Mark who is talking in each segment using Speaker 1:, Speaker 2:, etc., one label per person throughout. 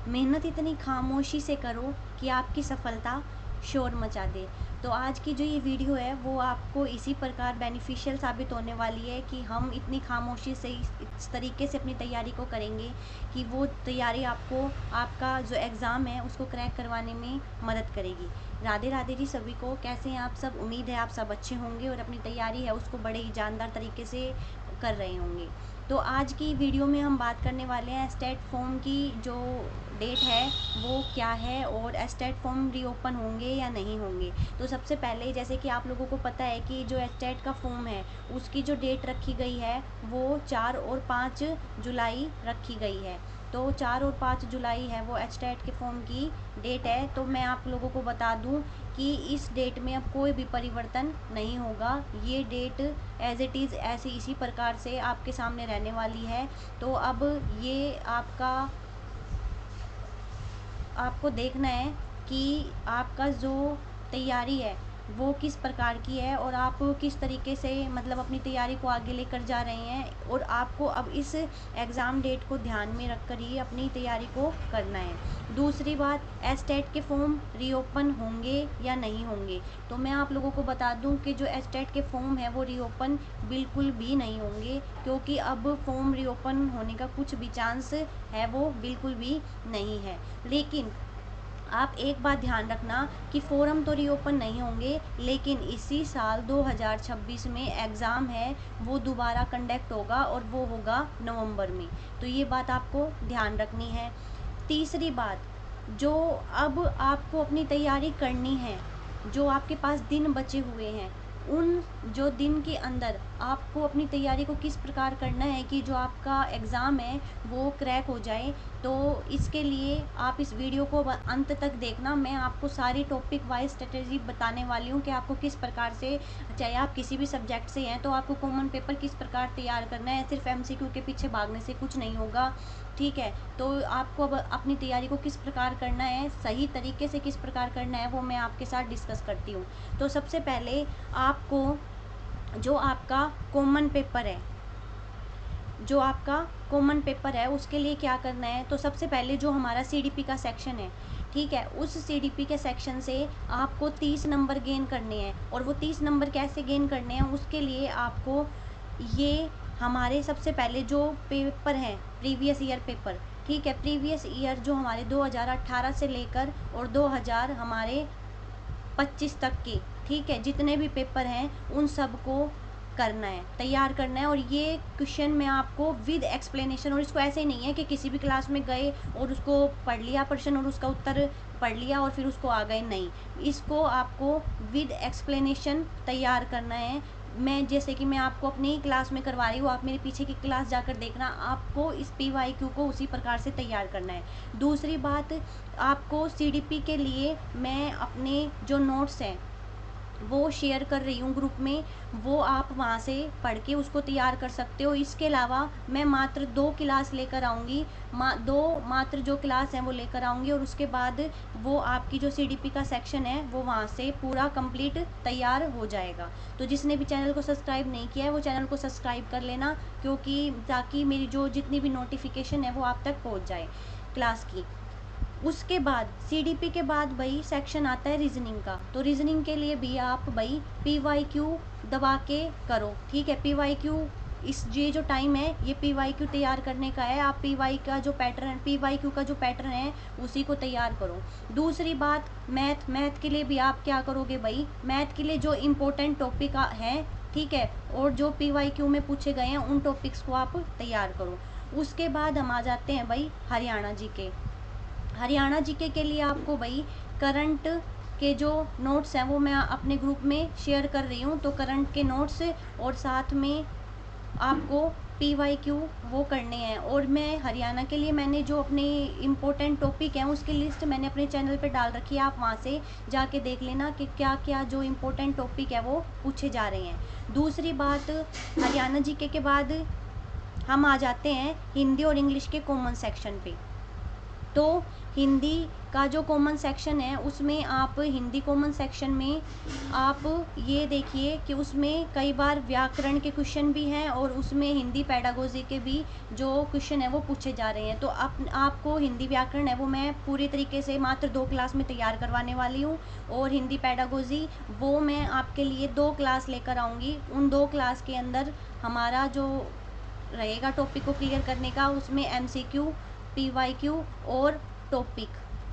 Speaker 1: मेहनत इतनी खामोशी से करो कि आपकी सफलता शोर मचा दे। तो आज की जो ये वीडियो है वो आपको इसी प्रकार बेनिफिशियल साबित होने वाली है कि हम इतनी खामोशी से इस तरीके से अपनी तैयारी को करेंगे कि वो तैयारी आपको आपका जो एग्ज़ाम है उसको क्रैक करवाने में मदद करेगी। राधे राधे जी सभी को, कैसे हैं आप सब? उम्मीद है आप सब अच्छे होंगे और अपनी तैयारी है उसको बड़े ही जानदार तरीके से कर रहे होंगे। तो आज की वीडियो में हम बात करने वाले हैं स्टेट फॉर्म की जो डेट है वो क्या है और स्टेट फॉर्म रीओपन होंगे या नहीं होंगे। तो सबसे पहले जैसे कि आप लोगों को पता है कि जो स्टेट का फॉर्म है उसकी जो डेट रखी गई है वो 4 और 5 जुलाई रखी गई है। तो 4 और 5 जुलाई है वो स्टेट के फॉर्म की डेट है। तो मैं आप लोगों को बता दूं कि इस डेट में अब कोई भी परिवर्तन नहीं होगा। ये डेट एज इट इज़ ऐसे इसी प्रकार से आपके सामने रहने वाली है। तो अब ये आपको देखना है कि आपका जो तैयारी है वो किस प्रकार की है और आप किस तरीके से मतलब अपनी तैयारी को आगे लेकर जा रहे हैं, और आपको अब इस एग्ज़ाम डेट को ध्यान में रखकर ही अपनी तैयारी को करना है। दूसरी बात, एस्टेट के फॉर्म रीओपन होंगे या नहीं होंगे। तो मैं आप लोगों को बता दूं कि जो एस्टेट के फॉर्म है वो रीओपन बिल्कुल भी नहीं होंगे, क्योंकि अब फॉर्म रीओपन होने का कुछ भी चांस है वो बिल्कुल भी नहीं है। लेकिन आप एक बात ध्यान रखना कि फोरम तो रीओपन नहीं होंगे, लेकिन इसी साल 2026 में एग्ज़ाम है वो दोबारा कंडक्ट होगा और वो होगा नवंबर में। तो ये बात आपको ध्यान रखनी है। तीसरी बात, जो अब आपको अपनी तैयारी करनी है, जो आपके पास दिन बचे हुए हैं उन जो दिन के अंदर आपको अपनी तैयारी को किस प्रकार करना है कि जो आपका एग्ज़ाम है वो क्रैक हो जाए। तो इसके लिए आप इस वीडियो को अंत तक देखना। मैं आपको सारी टॉपिक वाइज स्ट्रेटेजी बताने वाली हूँ कि आपको किस प्रकार से, चाहे आप किसी भी सब्जेक्ट से हैं, तो आपको कॉमन पेपर किस प्रकार तैयार करना है। सिर्फ एमसीक्यू के पीछे भागने से कुछ नहीं होगा, ठीक है। तो आपको अब अपनी तैयारी को किस प्रकार करना है, सही तरीके से किस प्रकार करना है, वो मैं आपके साथ डिस्कस करती हूँ। तो सबसे पहले आपको जो आपका कॉमन पेपर है उसके लिए क्या करना है। तो सबसे पहले जो हमारा सीडीपी का सेक्शन है, ठीक है, उस सीडीपी के सेक्शन से आपको 30 नंबर गेन करने हैं। और वो 30 नंबर कैसे गेन करने हैं, उसके लिए आपको ये हमारे सबसे पहले जो पेपर हैं प्रीवियस ईयर पेपर, ठीक है, प्रीवियस ईयर जो हमारे 2018 से लेकर और 2000 हमारे 25 तक के, ठीक है, जितने भी पेपर हैं उन सब को करना है, तैयार करना है। और ये क्वेश्चन मैं आपको विद एक्सप्लेनेशन, और इसको ऐसे ही नहीं है कि किसी भी क्लास में गए और उसको पढ़ लिया प्रश्न और उसका उत्तर पढ़ लिया और फिर उसको आ गए, नहीं, इसको आपको विद एक्सप्लेनेशन तैयार करना है। मैं जैसे कि मैं आपको अपनी क्लास में करवा रही हूँ, आप मेरे पीछे की क्लास जाकर देखना, आपको इस PYQ को उसी प्रकार से तैयार करना है। दूसरी बात, आपको CDP के लिए मैं अपने जो नोट्स हैं वो शेयर कर रही हूँ ग्रुप में, वो आप वहाँ से पढ़ के उसको तैयार कर सकते हो। इसके अलावा मैं मात्र 2 क्लास लेकर आऊँगी, मात्र जो क्लास हैं वो लेकर आऊँगी, और उसके बाद वो आपकी जो CDP का सेक्शन है वो वहाँ से पूरा कंप्लीट तैयार हो जाएगा। तो जिसने भी चैनल को सब्सक्राइब नहीं किया है वो चैनल को सब्सक्राइब कर लेना, क्योंकि ताकि मेरी जो जितनी भी नोटिफिकेशन है वो आप तक पहुँच जाए क्लास की। उसके बाद CDP के बाद भाई सेक्शन आता है रीजनिंग का। तो रीजनिंग के लिए भी आप भाई PYQ दबा के करो, ठीक है। PYQ ये जो टाइम है ये PYQ तैयार करने का है। आप PYQ का जो पैटर्न है उसी को तैयार करो। दूसरी बात, मैथ के लिए भी आप क्या करोगे भाई, मैथ के लिए जो इम्पोर्टेंट टॉपिक हैं, ठीक है, और जो PYQ में पूछे गए हैं उन टॉपिक्स को आप तैयार करो। उसके बाद हम आ जाते हैं भाई हरियाणा जीके के लिए आपको भाई करंट के जो नोट्स हैं वो मैं अपने ग्रुप में शेयर कर रही हूँ। तो करंट के नोट्स और साथ में आपको PYQ वो करने हैं। और मैं हरियाणा के लिए मैंने जो अपने इम्पोर्टेंट टॉपिक हैं उसकी लिस्ट मैंने अपने चैनल पे डाल रखी है, आप वहाँ से जाके देख लेना कि क्या क्या जो इम्पोर्टेंट टॉपिक है वो पूछे जा रहे हैं। दूसरी बात, हरियाणा जीके के बाद हम आ जाते हैं हिंदी और इंग्लिश के कॉमन सेक्शन पे। तो हिंदी का जो कॉमन सेक्शन है उसमें आप हिंदी कॉमन सेक्शन में आप ये देखिए कि उसमें कई बार व्याकरण के क्वेश्चन भी हैं और उसमें हिंदी पेडागोजी के भी जो क्वेश्चन है वो पूछे जा रहे हैं। तो आपको हिंदी व्याकरण है वो मैं पूरी तरीके से मात्र 2 क्लास में तैयार करवाने वाली हूँ, और हिंदी पेडागोजी वो मैं आपके लिए 2 क्लास लेकर आऊँगी। उन 2 क्लास के अंदर हमारा जो रहेगा टॉपिक को क्लियर करने का, उसमें MCQ, PYQ और टॉपिक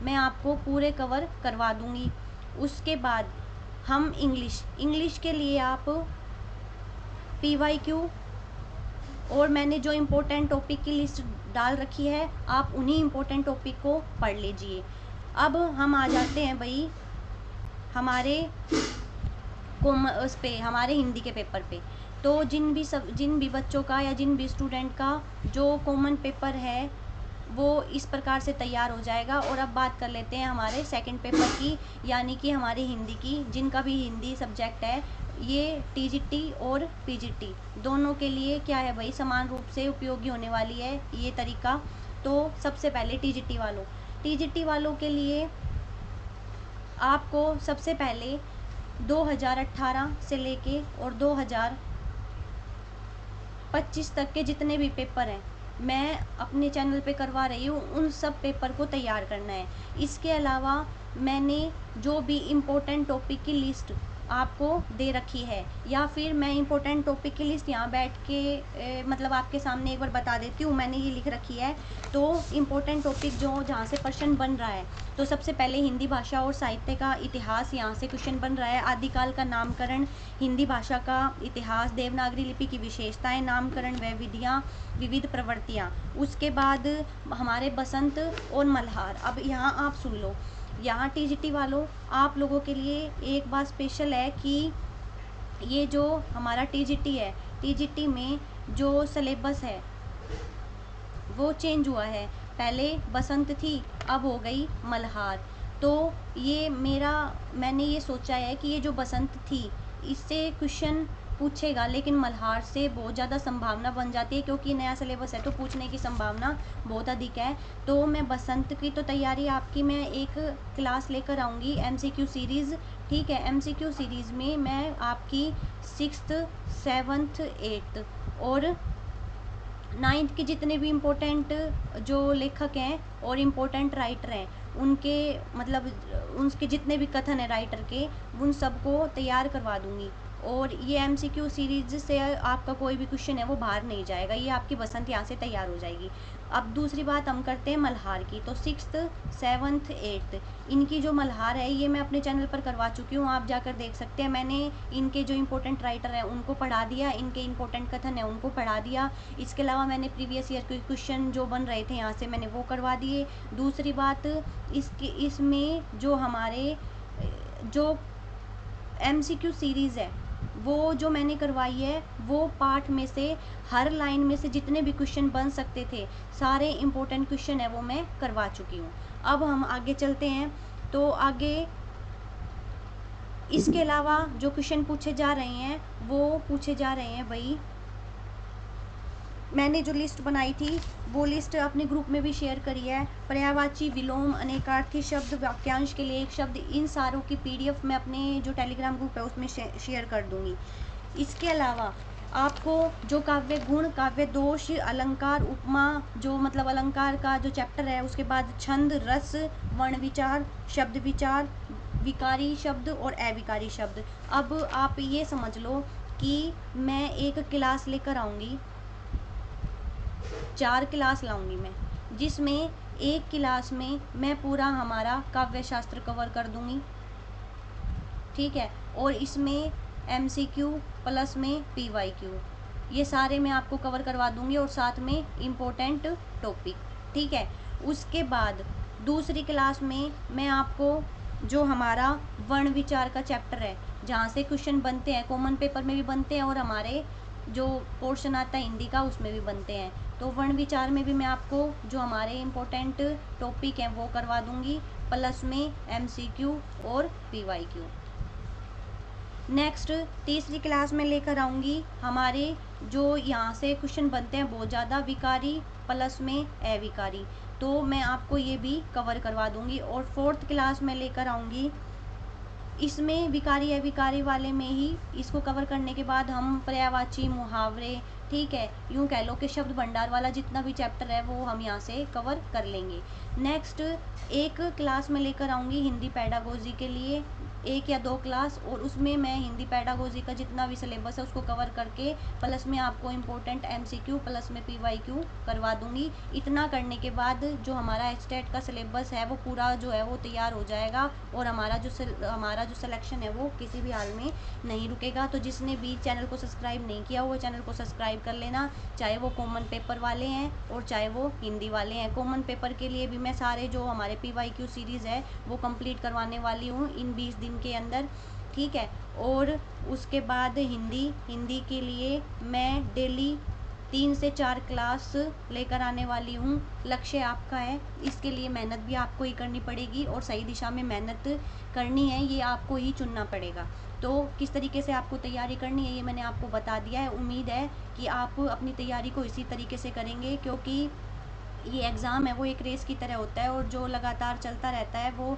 Speaker 1: मैं आपको पूरे कवर करवा दूंगी। उसके बाद हम इंग्लिश के लिए आप PYQ और मैंने जो इम्पोर्टेंट टॉपिक की लिस्ट डाल रखी है, आप उन्हीं इम्पोर्टेंट टॉपिक को पढ़ लीजिए। अब हम आ जाते हैं भाई हमारे उस पे, हमारे हिंदी के पेपर पे। तो जिन भी बच्चों का या जिन भी स्टूडेंट का जो कॉमन पेपर है वो इस प्रकार से तैयार हो जाएगा। और अब बात कर लेते हैं हमारे सेकंड पेपर की, यानी कि हमारे हिंदी की। जिनका भी हिंदी सब्जेक्ट है, ये TGT और PGT दोनों के लिए क्या है भाई, समान रूप से उपयोगी होने वाली है ये तरीका। तो सबसे पहले TGT वालों के लिए आपको सबसे पहले 2018 से लेके और 2025 तक के जितने भी पेपर हैं मैं अपने चैनल पे करवा रही हूँ, उन सब पेपर को तैयार करना है। इसके अलावा मैंने जो भी इम्पोर्टेंट टॉपिक की लिस्ट आपको दे रखी है, या फिर मैं इम्पोर्टेंट टॉपिक की लिस्ट यहाँ बैठ के मतलब आपके सामने एक बार बता देती हूँ। मैंने ये लिख रखी है। तो इम्पोर्टेंट टॉपिक जो जहाँ से प्रश्न बन रहा है, तो सबसे पहले हिंदी भाषा और साहित्य का इतिहास, यहाँ से क्वेश्चन बन रहा है। आदिकाल का नामकरण, हिंदी भाषा का इतिहास, देवनागरी लिपि की विशेषताएं, नामकरण व विधियाँ, विविध प्रवृत्तियाँ। उसके बाद हमारे बसंत और मल्हार। अब यहाँ आप सुन लो, यहाँ TGT वालों आप लोगों के लिए एक बात स्पेशल है कि ये जो हमारा TGT है, TGT में जो सिलेबस है वो चेंज हुआ है। पहले बसंत थी, अब हो गई मल्हार। तो ये मैंने ये सोचा है कि ये जो बसंत थी इससे क्वेश्चन पूछेगा, लेकिन मल्हार से बहुत ज़्यादा संभावना बन जाती है, क्योंकि नया सिलेबस है तो पूछने की संभावना बहुत अधिक है। तो मैं बसंत की तो तैयारी आपकी मैं एक क्लास लेकर आऊँगी, MCQ सीरीज़। ठीक है, MCQ सीरीज़ में मैं आपकी 6th 7th 8th और 9th के जितने भी इम्पोर्टेंट जो लेखक हैं और इम्पोर्टेंट राइटर हैं, उनके मतलब उनके जितने भी कथन है राइटर के, उन सबको तैयार करवा दूंगी। और ये MCQ सीरीज से आपका कोई भी क्वेश्चन है वो बाहर नहीं जाएगा, ये आपकी बसंत यहाँ से तैयार हो जाएगी। अब दूसरी बात हम करते हैं मल्हार की। तो 6th 7th 8th इनकी जो मल्हार है ये मैं अपने चैनल पर करवा चुकी हूँ, आप जाकर देख सकते हैं। मैंने इनके जो इम्पोर्टेंट राइटर हैं उनको पढ़ा दिया, इनके इम्पोर्टेंट कथन है उनको पढ़ा दिया। इसके अलावा मैंने प्रीवियस ईयर के क्वेश्चन जो बन रहे थे यहाँ से मैंने वो करवा दिए। दूसरी बात, इसमें जो हमारे जो MCQ सीरीज़ है वो जो मैंने करवाई है, वो पाठ में से हर लाइन में से जितने भी क्वेश्चन बन सकते थे सारे इम्पोर्टेंट क्वेश्चन है वो मैं करवा चुकी हूँ। अब हम आगे चलते हैं। तो आगे इसके अलावा जो क्वेश्चन पूछे जा रहे हैं वो पूछे जा रहे हैं भाई, मैंने जो लिस्ट बनाई थी वो लिस्ट अपने ग्रुप में भी शेयर करी है। पर्यायवाची, विलोम, अनेकार्थी शब्द, वाक्यांश के लिए एक शब्द, इन सारों की PDF मैं अपने जो टेलीग्राम ग्रुप है उसमें शेयर कर दूंगी। इसके अलावा आपको जो काव्य गुण, काव्य दोष, अलंकार, उपमा, जो मतलब अलंकार का जो चैप्टर है, उसके बाद छंद, रस, वर्ण विचार, शब्द विचार, विकारी शब्द और अविकारी शब्द। अब आप ये समझ लो कि मैं एक क्लास लेकर आऊँगी, 4 क्लास लाऊंगी मैं, जिसमें एक क्लास में मैं पूरा हमारा काव्य शास्त्र कवर कर दूंगी। ठीक है, और इसमें MCQ प्लस में PYQ ये सारे मैं आपको कवर करवा दूंगी, और साथ में इम्पोर्टेंट टॉपिक। ठीक है, उसके बाद दूसरी क्लास में मैं आपको जो हमारा वर्ण विचार का चैप्टर है, जहाँ से क्वेश्चन बनते हैं, कॉमन पेपर में भी बनते हैं और हमारे जो पोर्शन आता है हिंदी का उसमें भी बनते हैं, तो वर्ण विचार में भी मैं आपको जो हमारे इम्पोर्टेंट टॉपिक हैं वो करवा दूंगी, प्लस में MCQ और PYQ। नेक्स्ट तीसरी क्लास में लेकर आऊँगी हमारे जो यहाँ से क्वेश्चन बनते हैं बहुत ज़्यादा, विकारी प्लस में अविकारी। तो तो मैं आपको ये भी कवर करवा दूँगी। और 4th क्लास में लेकर आऊँगी, इसमें विकारी अविकारी वाले में ही इसको कवर करने के बाद हम पर्यायवाची, मुहावरे, ठीक है, यूँ कह लो कि शब्द भंडार वाला जितना भी चैप्टर है वो हम यहाँ से कवर कर लेंगे। नेक्स्ट एक क्लास में लेकर आऊँगी हिंदी पेडागोजी के लिए, 1 या 2 क्लास, और उसमें मैं हिंदी पेडागोजी का जितना भी सिलेबस है उसको कवर करके प्लस में आपको इम्पोर्टेंट MCQ प्लस में PYQ करवा दूँगी। इतना करने के बाद जो हमारा एचटेट का सिलेबस है वो पूरा जो है वो तैयार हो जाएगा, और हमारा जो सिलेक्शन है वो किसी भी हाल में नहीं रुकेगा। तो जिसने भी चैनल को सब्सक्राइब नहीं किया वो चैनल को सब्सक्राइब कर लेना, चाहे वो कॉमन पेपर वाले हैं और चाहे वो हिंदी वाले हैं। कॉमन पेपर के लिए भी मैं सारे जो हमारे PYQ सीरीज़ है वो कंप्लीट करवाने वाली हूँ इन 20 दिन के अंदर, ठीक है। और उसके बाद हिंदी के लिए मैं डेली 3 से 4 क्लास लेकर आने वाली हूँ। लक्ष्य आपका है, इसके लिए मेहनत भी आपको ही करनी पड़ेगी और सही दिशा में मेहनत करनी है, ये आपको ही चुनना पड़ेगा। तो किस तरीके से आपको तैयारी करनी है ये मैंने आपको बता दिया है। उम्मीद है कि आप अपनी तैयारी को इसी तरीके से करेंगे, क्योंकि ये एग्ज़ाम है वो एक रेस की तरह होता है, और जो लगातार चलता रहता है वो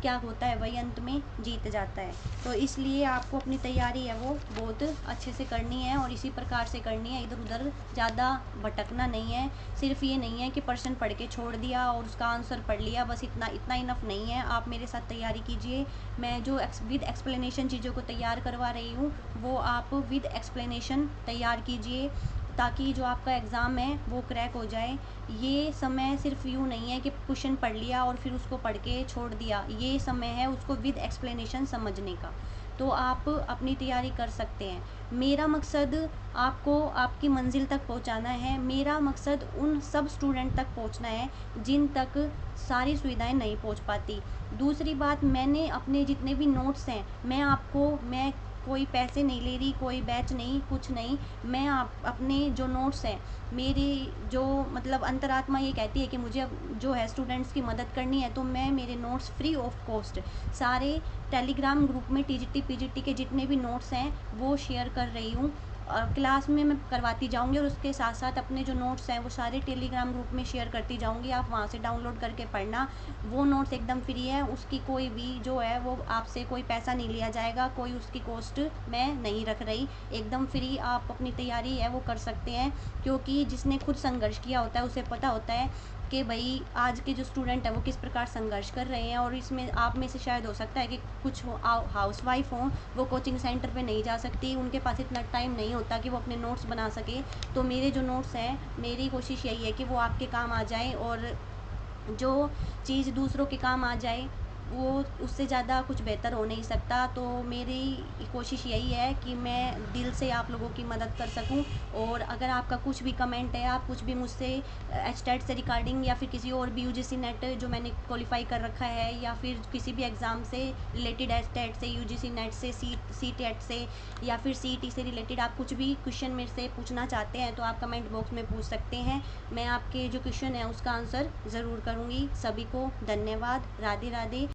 Speaker 1: क्या होता है, वही अंत में जीत जाता है। तो इसलिए आपको अपनी तैयारी है वो बहुत अच्छे से करनी है और इसी प्रकार से करनी है, इधर उधर ज़्यादा भटकना नहीं है। सिर्फ ये नहीं है कि प्रश्न पढ़ के छोड़ दिया और उसका आंसर पढ़ लिया, बस इतना इनफ नहीं है। आप मेरे साथ तैयारी कीजिए। मैं जो विद एक्सप्लेनेशन चीज़ों को तैयार करवा रही हूँ वो आप विद एक्सप्लेनेशन तैयार कीजिए, ताकि जो आपका एग्ज़ाम है वो क्रैक हो जाए। ये समय सिर्फ यूँ नहीं है कि क्वेश्चन पढ़ लिया और फिर उसको पढ़ के छोड़ दिया, ये समय है उसको विद एक्सप्लेनेशन समझने का। तो आप अपनी तैयारी कर सकते हैं। मेरा मकसद आपको आपकी मंजिल तक पहुंचाना है। मेरा मकसद उन सब स्टूडेंट तक पहुंचना है जिन तक सारी सुविधाएं नहीं पहुंच पाती। दूसरी बात, मैंने अपने जितने भी नोट्स हैं मैं कोई पैसे नहीं ले रही, कोई बैच नहीं, कुछ नहीं। मैं अपने जो नोट्स हैं, मेरी जो मतलब अंतरात्मा ये कहती है कि मुझे अब जो है स्टूडेंट्स की मदद करनी है, तो मैं मेरे नोट्स फ्री ऑफ कॉस्ट सारे टेलीग्राम ग्रुप में TGT PGT के जितने भी नोट्स हैं वो शेयर कर रही हूँ। क्लास में मैं करवाती जाऊँगी और उसके साथ साथ अपने जो नोट्स हैं वो सारे टेलीग्राम ग्रुप में शेयर करती जाऊँगी। आप वहाँ से डाउनलोड करके पढ़ना। वो नोट्स एकदम फ्री है, उसकी कोई भी जो है वो आपसे कोई पैसा नहीं लिया जाएगा, कोई उसकी कॉस्ट मैं नहीं रख रही, एकदम फ्री आप अपनी तैयारी है वो कर सकते हैं। क्योंकि जिसने खुद संघर्ष किया होता है उसे पता होता है कि भाई आज के जो स्टूडेंट है वो किस प्रकार संघर्ष कर रहे हैं। और इसमें आप में से शायद हो सकता है कि कुछ हाउस वाइफ हों, वो कोचिंग सेंटर पे नहीं जा सकती, उनके पास इतना टाइम नहीं होता कि वो अपने नोट्स बना सके। तो मेरे जो नोट्स हैं, मेरी कोशिश यही है कि वो आपके काम आ जाए, और जो चीज़ दूसरों के काम आ जाए वो उससे ज़्यादा कुछ बेहतर हो नहीं सकता। तो मेरी कोशिश यही है कि मैं दिल से आप लोगों की मदद कर सकूं। और अगर आपका कुछ भी कमेंट है, आप कुछ भी मुझसे एचटेट से रिगार्डिंग या फिर किसी और भी UGC नेट जो मैंने क्वालिफाई कर रखा है, या फिर किसी भी एग्ज़ाम से रिलेटेड, एचटेट से, UGC नेट से, CTET से, या फिर CET से रिलेटेड आप कुछ भी क्वेश्चन मेरे से पूछना चाहते हैं तो आप कमेंट बॉक्स में पूछ सकते हैं। मैं आपके जो क्वेश्चन है उसका आंसर ज़रूर करूँगी। सभी को धन्यवाद। राधे राधे।